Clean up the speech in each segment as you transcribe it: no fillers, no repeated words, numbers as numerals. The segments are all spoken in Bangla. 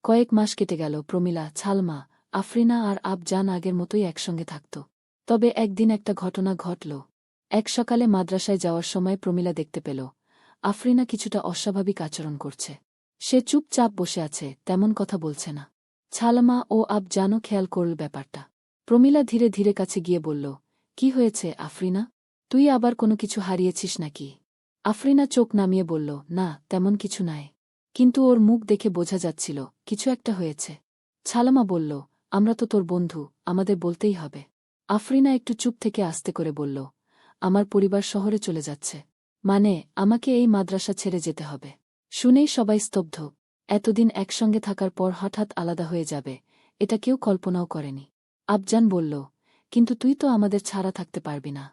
কয়েক মাস কেটে গেল। প্রমীলা, ছালমা, আফরিনা আর আবজান আগের মতোই একসঙ্গে থাকত। তবে একদিন একটা ঘটনা ঘটল। এক সকালে মাদ্রাসায় যাওয়ার সময় প্রমীলা দেখতে পেল আফরিনা কিছুটা অস্বাভাবিক আচরণ করছে। সে চুপচাপ বসে আছে, তেমন কথা বলছে না। ছালমা ও আবজানও খেয়াল করল ব্যাপারটা। প্রমীলা ধীরে ধীরে কাছে গিয়ে বলল, কি হয়েছে আফরিনা? তুই আবার কোনো কিছু হারিয়েছিস নাকি? আফরিনা চোখ নামিয়ে বলল, না, তেমন কিছু নাই। কিন্তু ওর মুখ দেখে বোঝা যাচ্ছিল কিছু একটা হয়েছে। ছালমা বলল, আমরা তো তোর বন্ধু, আমাদের বলতেই হবে। আফরিনা একটু চুপ থেকে আস্তে করে বলল, আমার পরিবার শহরে চলে যাচ্ছে। মানে, আমাকে এই মাদ্রাসা ছেড়ে যেতে হবে। শুনেই সবাই স্তব্ধ। এতদিন একসঙ্গে থাকার পর হঠাৎ আলাদা হয়ে যাবে, এটা কেউ কল্পনাও করেনি। আবজান বলল, কিন্তু তুই তো আমাদের ছাড়া থাকতে পারবি না।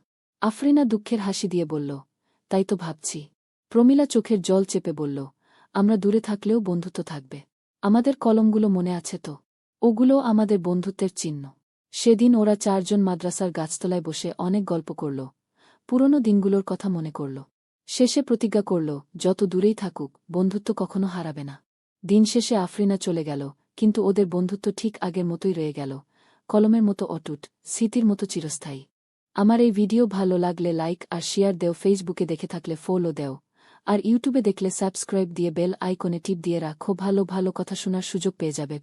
আফরিনা দুঃখের হাসি দিয়ে বলল, তাই তো ভাবছি। প্রমীলা চোখের জল চেপে বলল, আমরা দূরে থাকলেও বন্ধুত্ব থাকবে। আমাদের কলমগুলো মনে আছে তো? ওগুলো আমাদের বন্ধুত্বের চিহ্ন। সেদিন ওরা চারজন মাদ্রাসার গাছতলায় বসে অনেক গল্প করল, পুরনো দিনগুলোর কথা মনে করল। শেষে প্রতিজ্ঞা করল, যত দূরেই থাকুক, বন্ধুত্ব কখনো হারাবে না। দিন শেষে আফরিনা চলে গেল, কিন্তু ওদের বন্ধুত্ব ঠিক আগের মতোই রয়ে গেল, কলমের মতো অটুট, স্মৃতির মতো চিরস্থায়ী। আমার এই ভিডিও ভালো লাগলে লাইক আর শেয়ার দেও, ফেসবুকে দেখে থাকলে ফলো দেও, আর ইউটিউবে দেখলে সাবস্ক্রাইব দিয়ে বেল আইকনে টিপ দিয়ে রাখো। ভালো ভালো কথা শোনার সুযোগ পেয়ে যাবে।